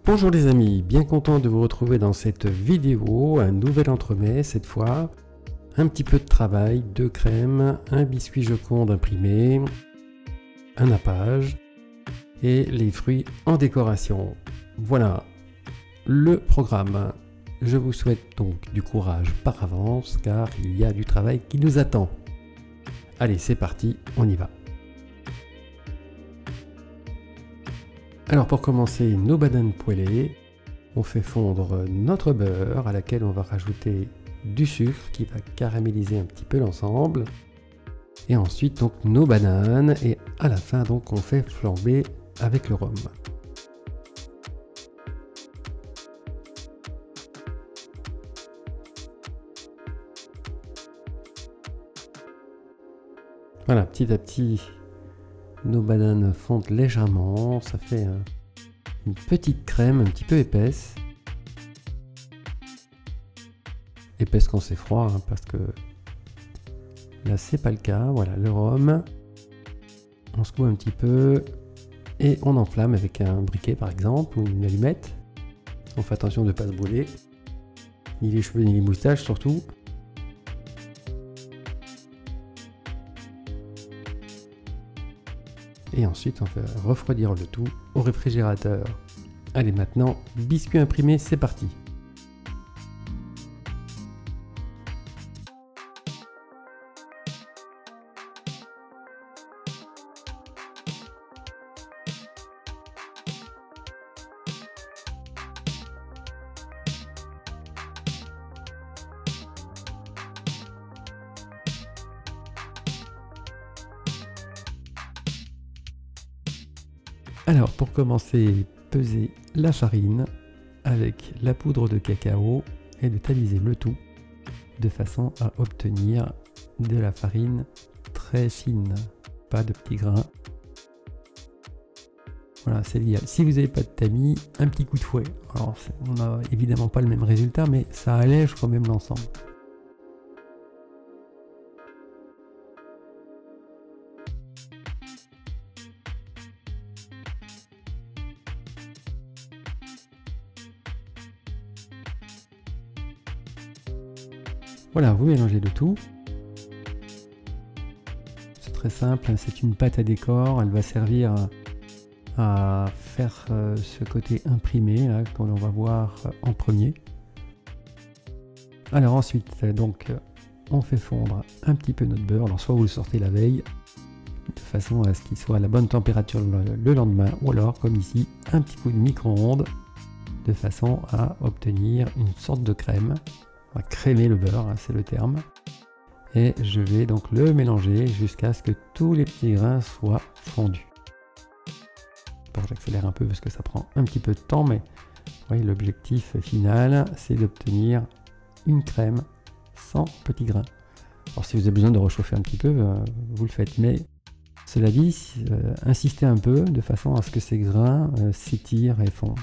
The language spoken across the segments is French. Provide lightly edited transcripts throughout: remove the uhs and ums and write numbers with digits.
Bonjour les amis, bien content de vous retrouver dans cette vidéo, un nouvel entremets cette fois, un petit peu de travail, de crème, un biscuit Joconde imprimé, un nappage et les fruits en décoration. Voilà le programme. Je vous souhaite donc du courage par avance car il y a du travail qui nous attend. Allez, c'est parti, on y va. Alors pour commencer nos bananes poêlées, on fait fondre notre beurre à laquelle on va rajouter du sucre qui va caraméliser un petit peu l'ensemble. Et ensuite donc nos bananes et à la fin donc on fait flamber avec le rhum. Voilà, petit à petit nos bananes fondent légèrement, ça fait une petite crème un petit peu épaisse. Épaisse quand c'est froid, hein, parce que là c'est pas le cas. Voilà, le rhum, on secoue un petit peu et on enflamme avec un briquet par exemple ou une allumette. On fait attention de ne pas se brûler, ni les cheveux ni les moustaches surtout. Et ensuite on fait refroidir le tout au réfrigérateur. Allez, maintenant biscuit imprimé, c'est parti. Alors pour commencer, peser la farine avec la poudre de cacao et de tamiser le tout de façon à obtenir de la farine très fine, pas de petits grains. Voilà, c'est l'idéal. Si vous n'avez pas de tamis, un petit coup de fouet. Alors on n'a évidemment pas le même résultat, mais ça allège quand même l'ensemble. Voilà, vous mélangez le tout. C'est très simple, c'est une pâte à décor, elle va servir à faire ce côté imprimé là, qu'on va voir en premier. Alors ensuite, donc, on fait fondre un petit peu notre beurre. Alors soit vous le sortez la veille, de façon à ce qu'il soit à la bonne température le lendemain, ou alors, comme ici, un petit coup de micro-ondes, de façon à obtenir une sorte de crème. On va crémer le beurre, hein, c'est le terme. Et je vais donc le mélanger jusqu'à ce que tous les petits grains soient fondus. Bon, j'accélère un peu parce que ça prend un petit peu de temps, mais voyez, l'objectif final, c'est d'obtenir une crème sans petits grains. Alors si vous avez besoin de réchauffer un petit peu, vous le faites. Mais cela dit, insistez un peu de façon à ce que ces grains s'étirent et fondent.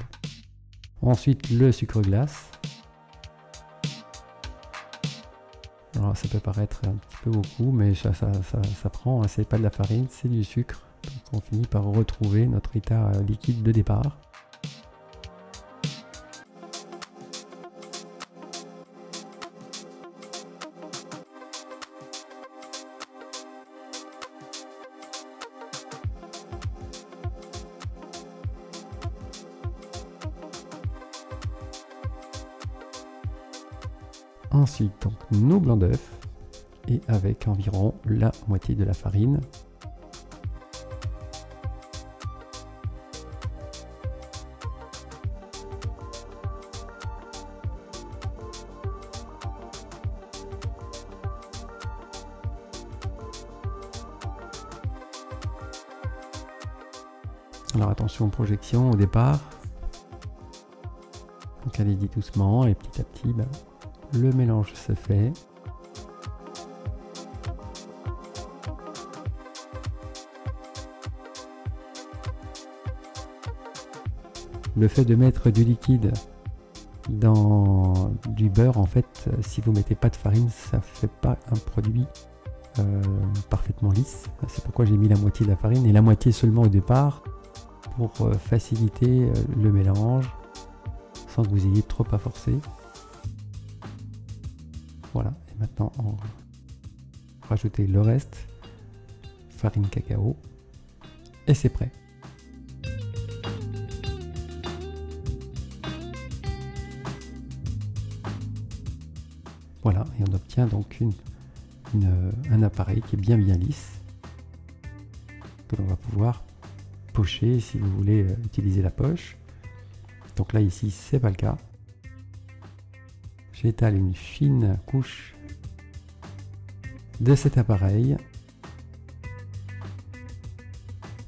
Ensuite, le sucre glace. Alors ça peut paraître un petit peu beaucoup, mais ça prend, hein, c'est pas de la farine, c'est du sucre. Donc on finit par retrouver notre état liquide de départ. Ensuite, donc, nos blancs d'œufs et avec environ la moitié de la farine. Alors attention aux projections au départ. Donc allez-y doucement et petit à petit, le mélange se fait. Le fait de mettre du liquide dans du beurre, en fait, si vous mettez pas de farine, ça ne fait pas un produit parfaitement lisse. C'est pourquoi j'ai mis la moitié de la farine et la moitié seulement au départ pour faciliter le mélange sans que vous ayez trop à forcer. Voilà, et maintenant on va rajouter le reste, farine cacao, et c'est prêt. Voilà, et on obtient donc un appareil qui est bien lisse, que l'on va pouvoir pocher si vous voulez utiliser la poche. Donc là ici c'est pas le cas. J'étale une fine couche de cet appareil,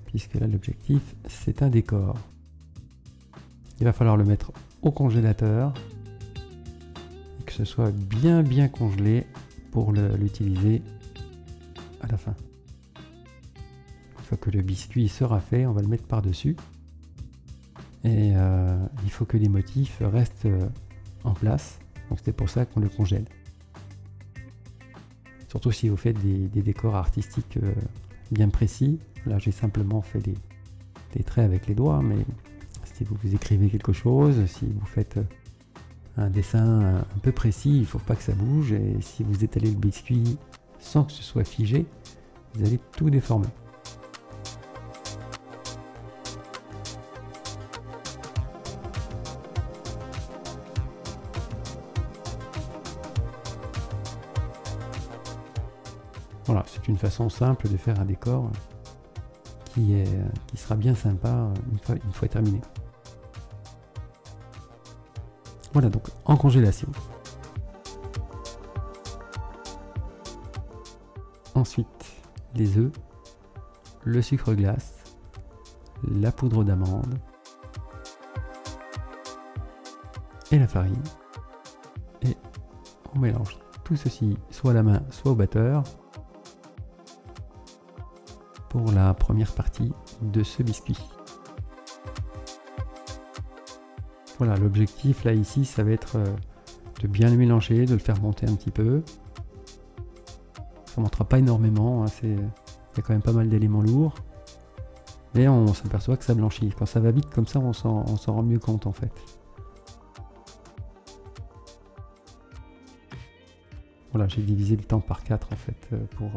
puisque là l'objectif c'est un décor. Il va falloir le mettre au congélateur et que ce soit bien congelé pour l'utiliser à la fin. Une fois que le biscuit sera fait, on va le mettre par-dessus. Et il faut que les motifs restent en place. Donc c'est pour ça qu'on le congèle. Surtout si vous faites des décors artistiques bien précis. Là j'ai simplement fait des traits avec les doigts, mais si vous écrivez quelque chose, si vous faites un dessin un peu précis, il ne faut pas que ça bouge, et si vous étalez le biscuit sans que ce soit figé, vous allez tout déformer. Voilà, c'est une façon simple de faire un décor qui sera bien sympa une fois terminé. Voilà, donc en congélation. Ensuite, les œufs, le sucre glace, la poudre d'amande et la farine. Et on mélange tout ceci soit à la main, soit au batteur, pour la première partie de ce biscuit. Voilà, l'objectif là ici ça va être de bien le mélanger, de le faire monter un petit peu. Ça ne montera pas énormément, hein, il y a quand même pas mal d'éléments lourds. Mais on s'aperçoit que ça blanchit. Quand ça va vite comme ça, on s'en rend mieux compte en fait. Voilà, j'ai divisé le temps par 4 en fait pour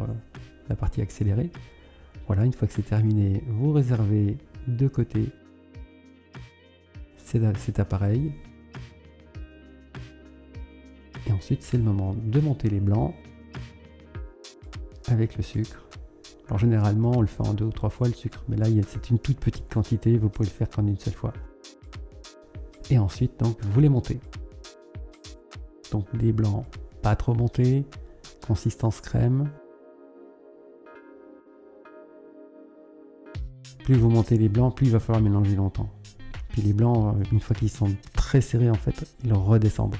la partie accélérée. Voilà, une fois que c'est terminé, vous réservez de côté cet appareil. Et ensuite, c'est le moment de monter les blancs avec le sucre. Alors généralement, on le fait en 2 ou 3 fois le sucre, mais là, c'est une toute petite quantité, vous pouvez le faire qu'en une seule fois. Et ensuite, donc, vous les montez. Donc les blancs, pas trop montés, consistance crème. Plus vous montez les blancs, plus il va falloir mélanger longtemps. Puis les blancs, une fois qu'ils sont très serrés, en fait, ils redescendent.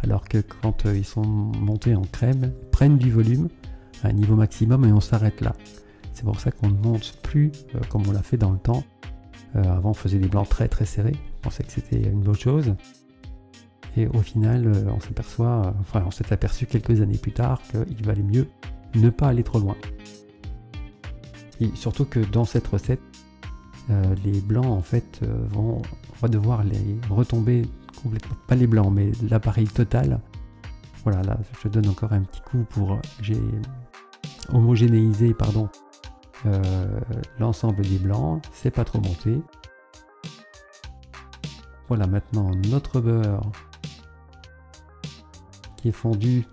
Alors que quand ils sont montés en crème, ils prennent du volume à un niveau maximum et on s'arrête là. C'est pour ça qu'on ne monte plus comme on l'a fait dans le temps. Avant, on faisait des blancs très serrés. On pensait que c'était une bonne chose. Et au final, on s'aperçoit, on s'est aperçu quelques années plus tard qu'il valait mieux ne pas aller trop loin. Et surtout que dans cette recette, les blancs en fait on va devoir les retomber complètement, pas les blancs mais l'appareil total. Voilà, là je donne encore un petit coup pour j'ai homogénéisé l'ensemble des blancs, c'est pas trop monté. Voilà, maintenant notre beurre qui est fondu,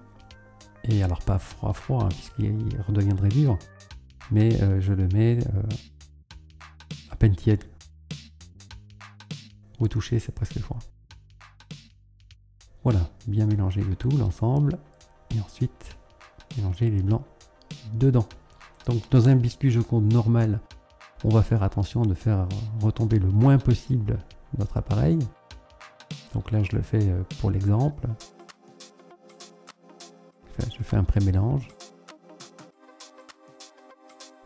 et alors pas froid hein, puisqu'il redeviendrait dur, mais je le mets à peine tiède. Au toucher, c'est presque froid. Voilà, bien mélanger le tout, l'ensemble, et ensuite mélanger les blancs dedans. Donc dans un biscuit je compte normal, on va faire attention de faire retomber le moins possible notre appareil. Donc là je le fais pour l'exemple. Je fais un pré-mélange.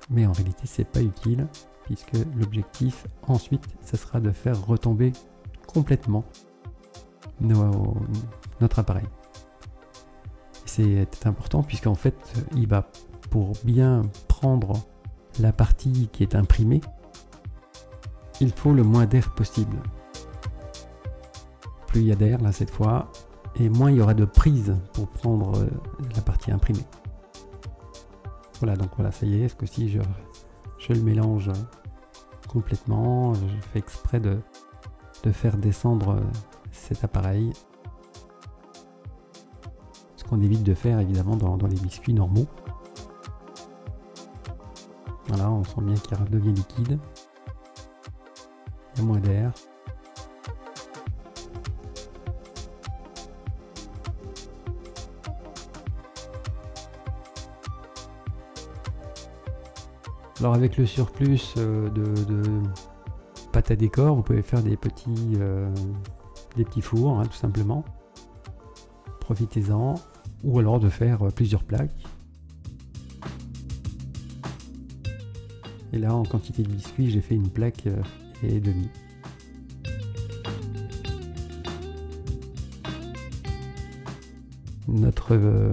Mais en réalité c'est pas utile, puisque l'objectif ensuite ça sera de faire retomber complètement notre appareil. C'est important puisqu'en fait il va, pour bien prendre la partie qui est imprimée, il faut le moins d'air possible. plus il y a d'air là cette fois, et moins il y aura de prise pour prendre la partie imprimée. Voilà, donc voilà, ça y est, ce coup-ci je le mélange complètement. Je fais exprès de faire descendre cet appareil. Ce qu'on évite de faire évidemment dans les biscuits normaux. Voilà, on sent bien qu'il redevient liquide. Il y a moins d'air. Alors avec le surplus de pâte à décor, vous pouvez faire des petits fours, hein, tout simplement. Profitez-en. Ou alors de faire plusieurs plaques. Et là, en quantité de biscuits, j'ai fait une plaque et demi. Notre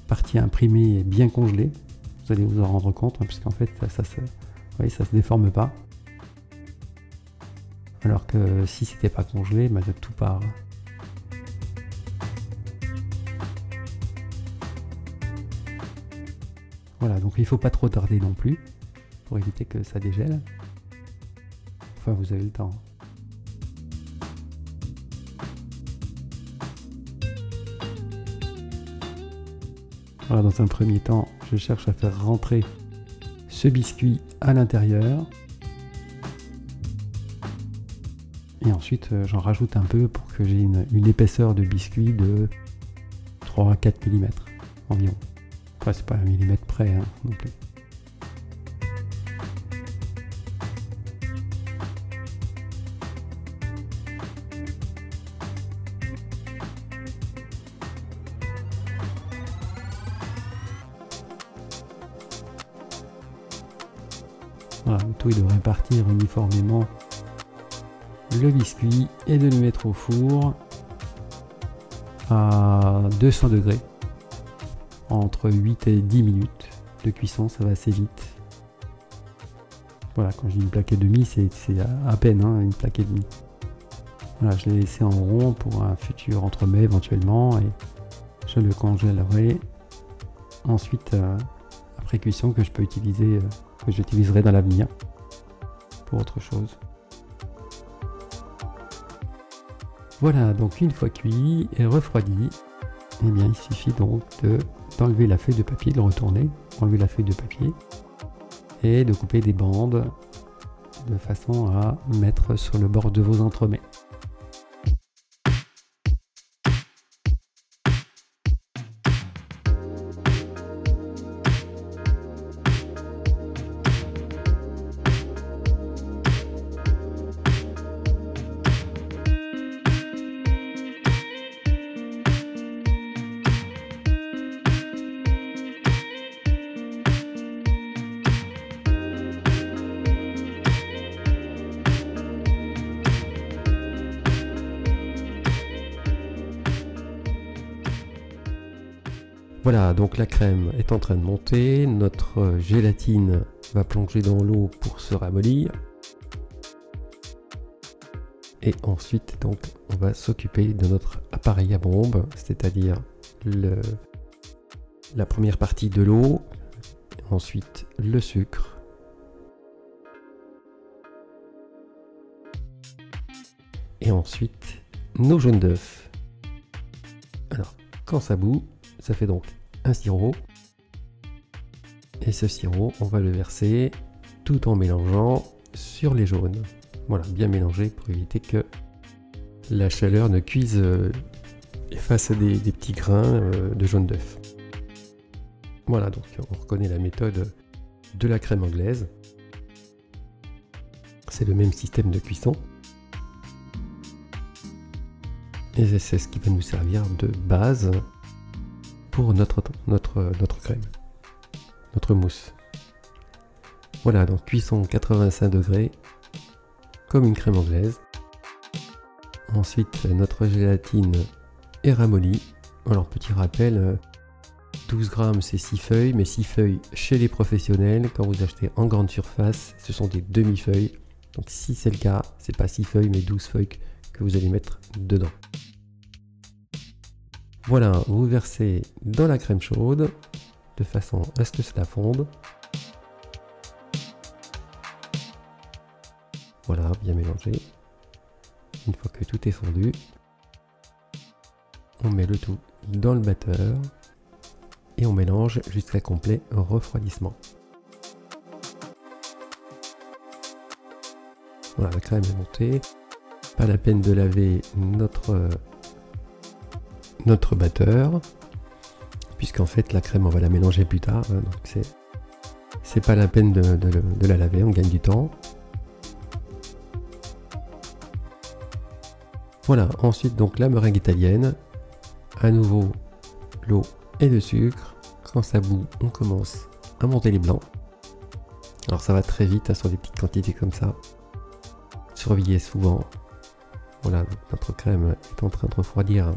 partie imprimée est bien congelée. Vous allez vous en rendre compte, hein, puisqu'en fait, ça se déforme pas. Alors que si c'était pas congelé, bah, tout part. Voilà, donc il faut pas trop tarder non plus, pour éviter que ça dégèle. Enfin, vous avez le temps. Voilà, dans un premier temps, je cherche à faire rentrer ce biscuit à l'intérieur. Et ensuite, j'en rajoute un peu pour que j'ai une épaisseur de biscuit de 3 à 4 mm environ. Enfin, c'est pas un millimètre près hein, non plus. Voilà, le tout est de répartir uniformément le biscuit et de le mettre au four à 200 degrés entre 8 et 10 minutes de cuisson, ça va assez vite. Voilà, quand je dis une plaque et demie, c'est à peine hein, une plaque et demie. Voilà, je l'ai laissé en rond pour un futur entremets éventuellement et je le congèlerai ensuite après cuisson que je peux utiliser, que j'utiliserai dans l'avenir pour autre chose. Voilà, donc une fois cuit et refroidi, eh bien il suffit donc d'enlever la feuille de papier, de le retourner, enlever la feuille de papier et de couper des bandes de façon à mettre sur le bord de vos entremets. Voilà, donc la crème est en train de monter, notre gélatine va plonger dans l'eau pour se ramollir. Et ensuite, donc, on va s'occuper de notre appareil à bombe, c'est-à-dire la première partie de l'eau, ensuite le sucre, et ensuite nos jaunes d'œufs. Alors, quand ça bout, ça fait donc un sirop. Et ce sirop, on va le verser tout en mélangeant sur les jaunes. Voilà, bien mélanger pour éviter que la chaleur ne cuise et fasse des petits grains de jaune d'œuf. Voilà, donc on reconnaît la méthode de la crème anglaise. C'est le même système de cuisson. Et c'est ce qui va nous servir de base pour notre crème, notre mousse. Voilà, donc cuisson 85 degrés, comme une crème anglaise. Ensuite, notre gélatine est ramollie. Alors, petit rappel, 12 grammes c'est 6 feuilles, mais 6 feuilles chez les professionnels. Quand vous achetez en grande surface, ce sont des demi-feuilles. Donc si c'est le cas, c'est pas 6 feuilles, mais 12 feuilles que vous allez mettre dedans. Voilà, vous versez dans la crème chaude de façon à ce que cela fonde. Voilà, bien mélangé. Une fois que tout est fondu, on met le tout dans le batteur et on mélange jusqu'à complet refroidissement. Voilà, la crème est montée. Pas la peine de laver notre batteur, puisqu'en fait la crème on va la mélanger plus tard, hein, donc c'est pas la peine de la laver, on gagne du temps. Voilà, ensuite donc la meringue italienne, à nouveau l'eau et le sucre. Quand ça bout, on commence à monter les blancs. Alors ça va très vite, hein, sur des petites quantités comme ça. Surveillez souvent. Voilà, notre crème est en train de refroidir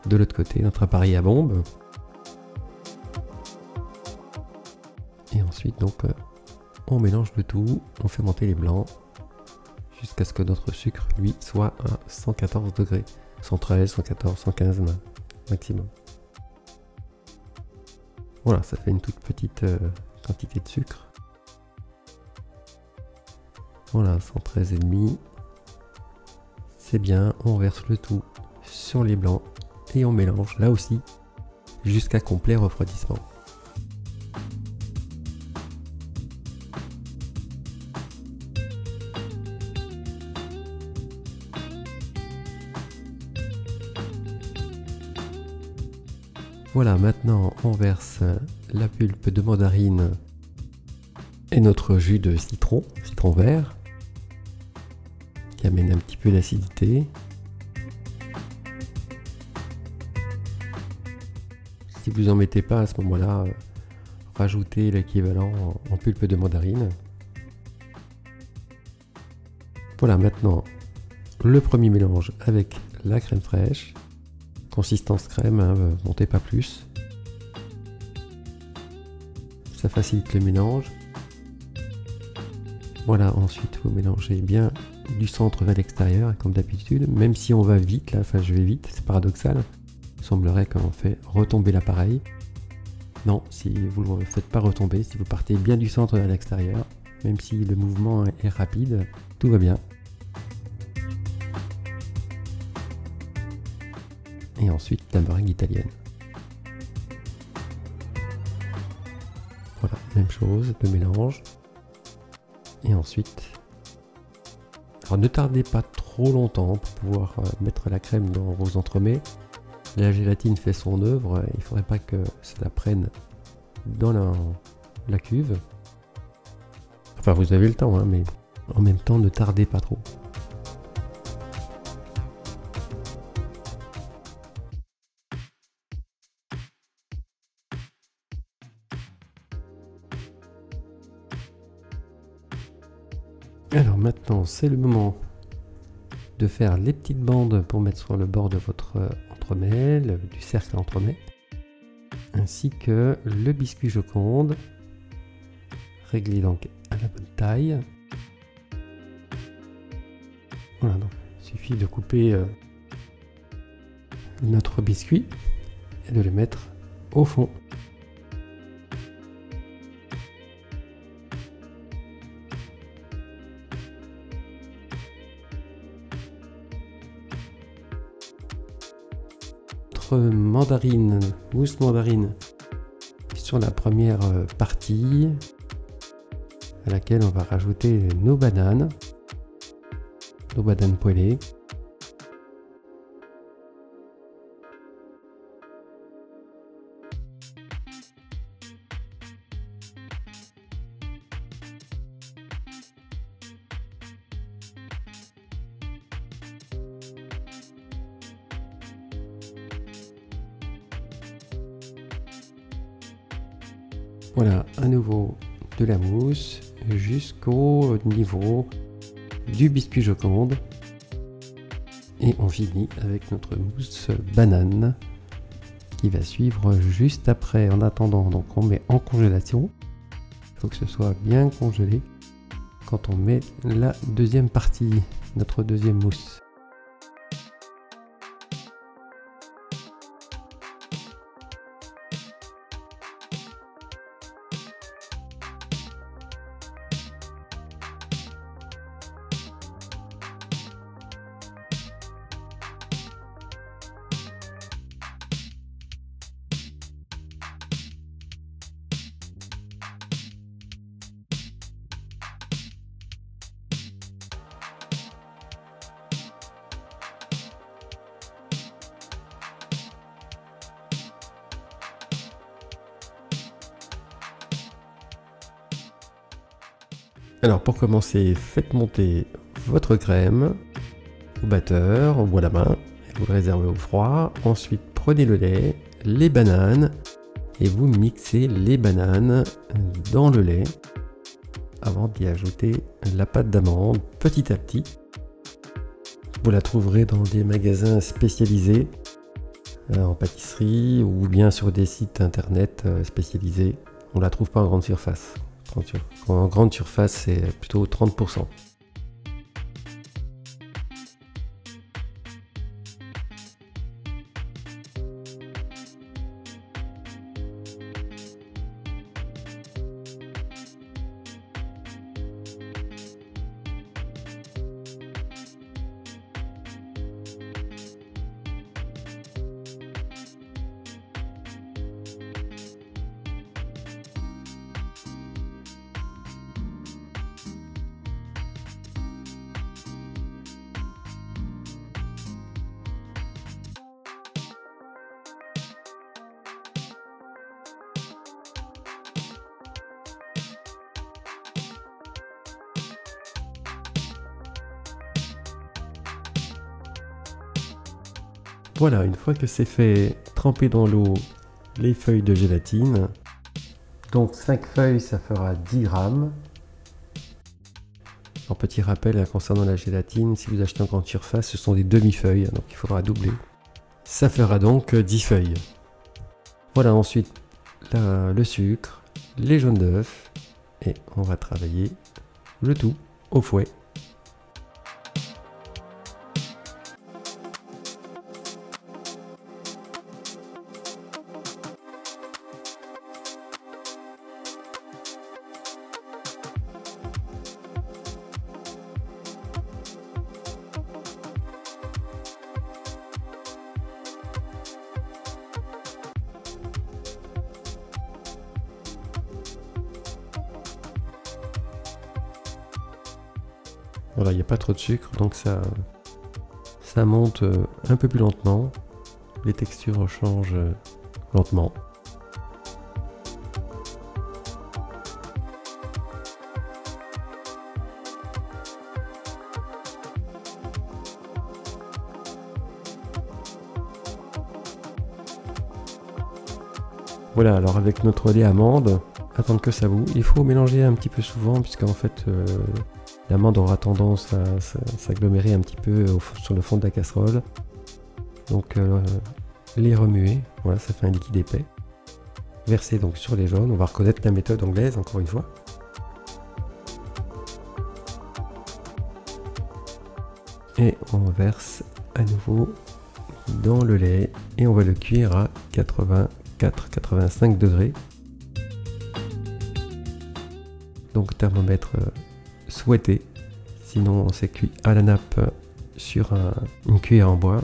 de l'autre côté, notre appareil à bombe. Et ensuite donc on mélange le tout, on fait monter les blancs jusqu'à ce que notre sucre lui soit à 114 degrés, 113, 114, 115 maximum. Voilà, ça fait une toute petite quantité de sucre. Voilà, 113,5. C'est bien, on verse le tout sur les blancs et on mélange là aussi jusqu'à complet refroidissement. Voilà, maintenant on verse la pulpe de mandarine et notre jus de citron vert, qui amène un petit peu d'acidité. Si vous n'en mettez pas à ce moment-là, rajoutez l'équivalent en pulpe de mandarine. Voilà, maintenant le premier mélange avec la crème fraîche. Consistance crème, hein, montez pas plus. Ça facilite le mélange. Voilà, ensuite vous mélangez bien du centre vers l'extérieur, comme d'habitude. Même si on va vite, là, enfin je vais vite, c'est paradoxal. Il semblerait qu'on fait retomber l'appareil. Non, si vous ne le faites pas retomber, si vous partez bien du centre vers l'extérieur, même si le mouvement est rapide, tout va bien. Et ensuite la meringue italienne. Voilà, même chose, le mélange. Et ensuite, alors ne tardez pas trop longtemps pour pouvoir mettre la crème dans vos entremets. La gélatine fait son œuvre, il ne faudrait pas que cela prenne dans la cuve. Enfin, vous avez le temps, hein, mais en même temps, ne tardez pas trop. Alors maintenant, c'est le moment de faire les petites bandes pour mettre sur le bord de votre entremet, du cercle entremet, ainsi que le biscuit Joconde, réglé donc à la bonne taille. Voilà, donc il suffit de couper notre biscuit et de le mettre au fond. Mandarine, mousse mandarine sur la première partie à laquelle on va rajouter nos bananes poêlées. Voilà, à nouveau de la mousse jusqu'au niveau du biscuit Joconde. Et on finit avec notre mousse banane qui va suivre juste après. En attendant, donc on met en congélation. Il faut que ce soit bien congelé quand on met la deuxième partie, notre deuxième mousse. Alors pour commencer, faites monter votre crème au batteur ou à la main, et vous le réservez au froid. Ensuite prenez le lait, les bananes, et vous mixez les bananes dans le lait avant d'y ajouter la pâte d'amande petit à petit. Vous la trouverez dans des magasins spécialisés en pâtisserie ou bien sur des sites internet spécialisés. On ne la trouve pas en grande surface. En grande surface, c'est plutôt 30%. Voilà, une fois que c'est fait, trempez dans l'eau les feuilles de gélatine. Donc 5 feuilles, ça fera 10 grammes. En petit rappel concernant la gélatine, si vous achetez en grande surface, ce sont des demi-feuilles, donc il faudra doubler. Ça fera donc 10 feuilles. Voilà, ensuite le sucre, les jaunes d'œufs, et on va travailler le tout au fouet. Voilà, il n'y a pas trop de sucre, donc ça monte un peu plus lentement. Les textures changent lentement. Voilà, alors avec notre lait amande, attendre que ça bout. Il faut mélanger un petit peu souvent, puisqu'en fait l'amande aura tendance à s'agglomérer un petit peu sur le fond de la casserole. Donc les remuer, voilà, ça fait un liquide épais. Verser donc sur les jaunes, on va reconnaître la méthode anglaise encore une fois. Et on verse à nouveau dans le lait et on va le cuire à 84-85 degrés. Donc thermomètre souhaité, sinon on s'est cuit à la nappe sur une cuillère en bois.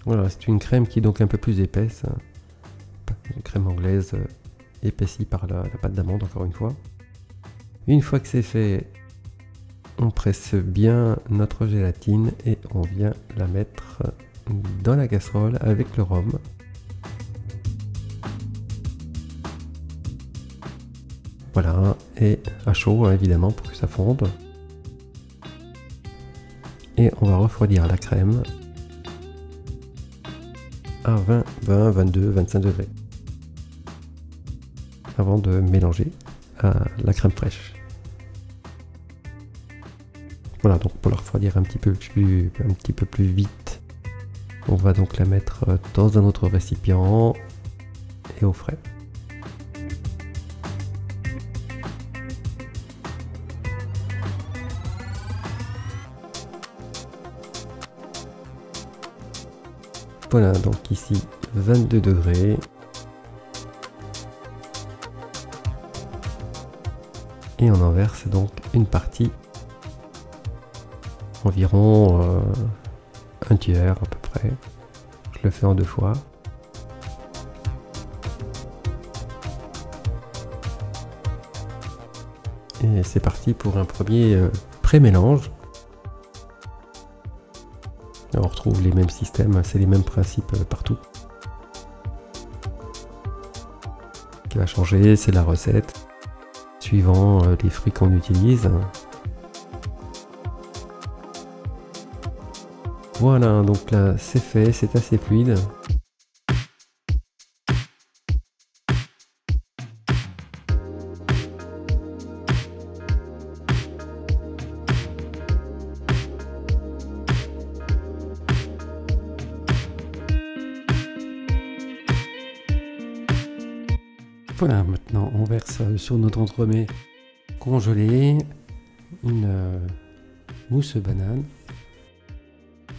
Voilà, c'est une crème qui est donc un peu plus épaisse, une crème anglaise épaissie par la pâte d'amande encore une fois. Une fois que c'est fait, on presse bien notre gélatine et on vient la mettre dans la casserole avec le rhum. Voilà, et à chaud évidemment pour que ça fonde. Et on va refroidir la crème à 20, 22, 25 degrés avant de mélanger à la crème fraîche. Voilà, donc pour la refroidir un petit peu plus vite, on va donc la mettre dans un autre récipient et au frais. Voilà, donc ici 22 degrés. Et on en verse donc une partie, environ un tiers à peu près. Je le fais en 2 fois. Et c'est parti pour un premier pré-mélange. On retrouve les mêmes systèmes, c'est les mêmes principes partout. qui va changer, c'est la recette, suivant les fruits qu'on utilise. Voilà, donc là c'est fait, c'est assez fluide. Voilà, maintenant on verse sur notre entremets congelé une mousse banane.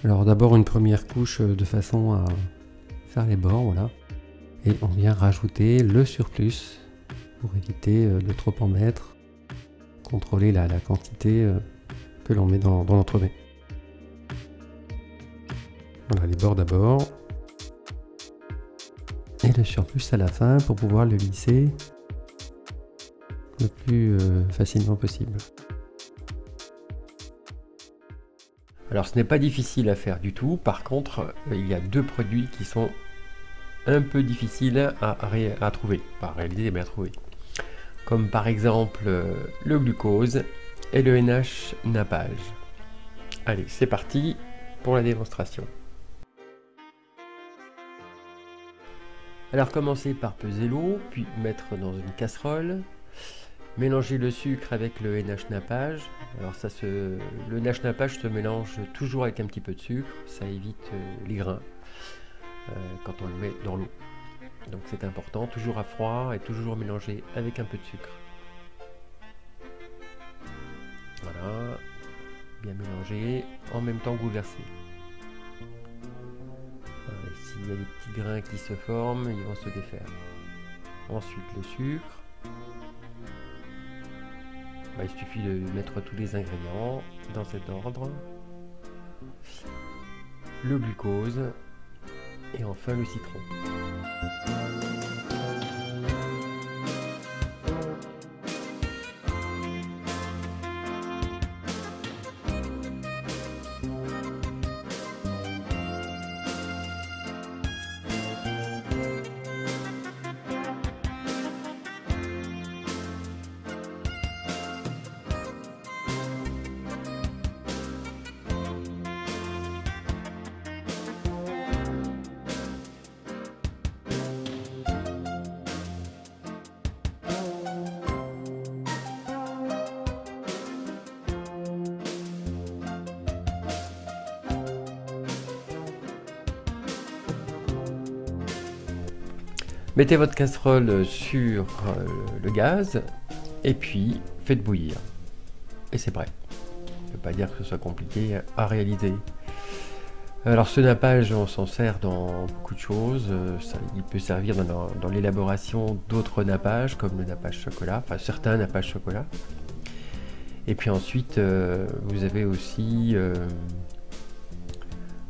Alors d'abord une première couche de façon à faire les bords, voilà. Et on vient rajouter le surplus pour éviter de trop en mettre, contrôler la quantité que l'on met dans l'entremets. Voilà, les bords d'abord. Et le surplus à la fin pour pouvoir le lisser le plus facilement possible. Alors ce n'est pas difficile à faire du tout, par contre il y a deux produits qui sont un peu difficiles à trouver, pas à réaliser mais à trouver. Comme par exemple le glucose et le NH nappage. Allez, c'est parti pour la démonstration. Alors commencez par peser l'eau, puis mettre dans une casserole, mélanger le sucre avec le NH nappage. Alors le NH nappage se mélange toujours avec un petit peu de sucre, ça évite les grains quand on le met dans l'eau. Donc c'est important, toujours à froid et toujours mélanger avec un peu de sucre. Voilà, bien mélanger en même temps que vous versez. S'il y a des petits grains qui se forment, ils vont se défaire. Ensuite le sucre. Il suffit de mettre tous les ingrédients dans cet ordre. Le glucose. Et enfin le citron. Mettez votre casserole sur le gaz et puis faites bouillir. Et c'est prêt. Ça ne veut pas dire que ce soit compliqué à réaliser. Alors ce nappage, on s'en sert dans beaucoup de choses. Il peut servir dans l'élaboration d'autres nappages, comme le nappage chocolat, enfin certains nappages chocolat. Et puis ensuite, vous avez aussi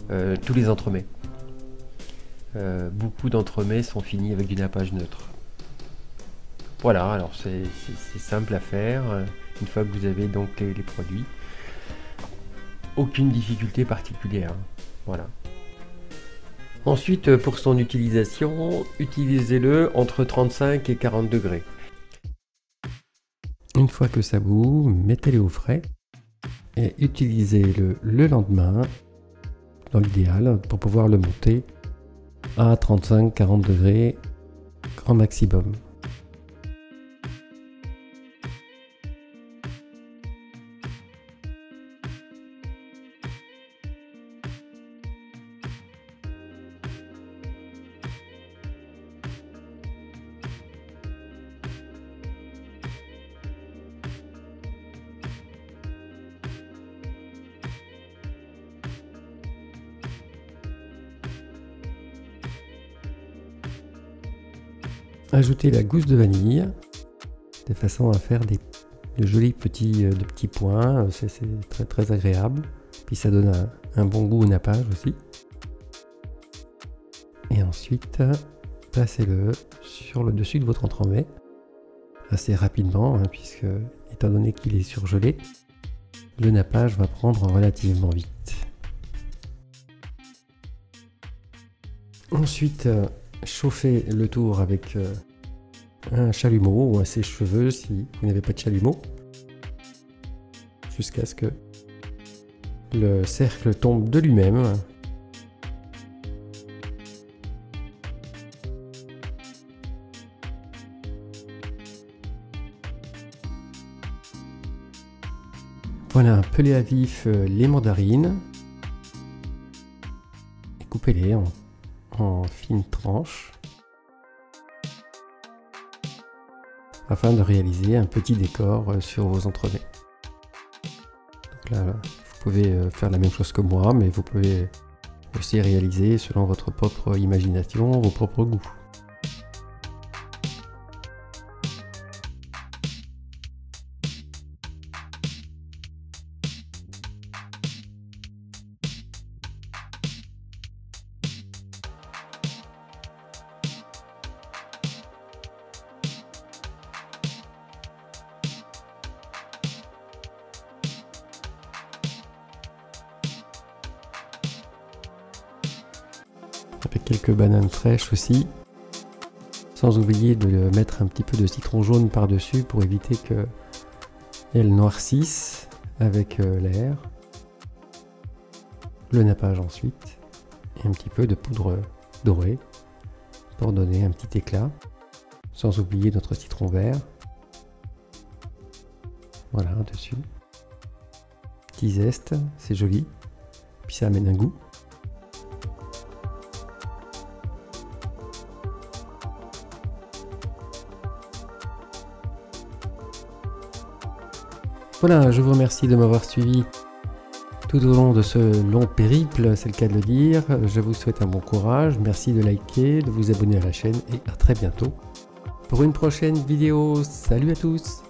tous les entremets. Beaucoup d'entremets sont finis avec du nappage neutre. Voilà, alors c'est simple à faire. Une fois que vous avez donc les produits, aucune difficulté particulière. Voilà. Ensuite, pour son utilisation, utilisez-le entre 35 et 40 degrés. Une fois que ça bout, mettez-le au frais et utilisez-le le lendemain, dans l'idéal, pour pouvoir le monter à 35-40 degrés grand maximum. Ajoutez la gousse de vanille de façon à faire de jolis petits points, c'est très agréable, puis ça donne un bon goût au nappage aussi. Et ensuite placez-le sur le dessus de votre entremets assez rapidement, puisque étant donné qu'il est surgelé, le nappage va prendre relativement vite. Ensuite chauffez le tour avec un chalumeau ou un sèche-cheveux si vous n'avez pas de chalumeau, jusqu'à ce que le cercle tombe de lui-même. Voilà, pelez à vif les mandarines et coupez-les en fines tranches afin de réaliser un petit décor sur vos entremets. Donc là, vous pouvez faire la même chose que moi, mais vous pouvez aussi réaliser selon votre propre imagination, vos propres goûts. Avec quelques bananes fraîches aussi, sans oublier de mettre un petit peu de citron jaune par dessus pour éviter qu'elles noircissent avec l'air. Le nappage ensuite et un petit peu de poudre dorée pour donner un petit éclat, sans oublier notre citron vert. Voilà, dessus. Petit zeste, c'est joli, puis ça amène un goût. Voilà, je vous remercie de m'avoir suivi tout au long de ce long périple, c'est le cas de le dire. Je vous souhaite un bon courage, merci de liker, de vous abonner à la chaîne et à très bientôt pour une prochaine vidéo. Salut à tous!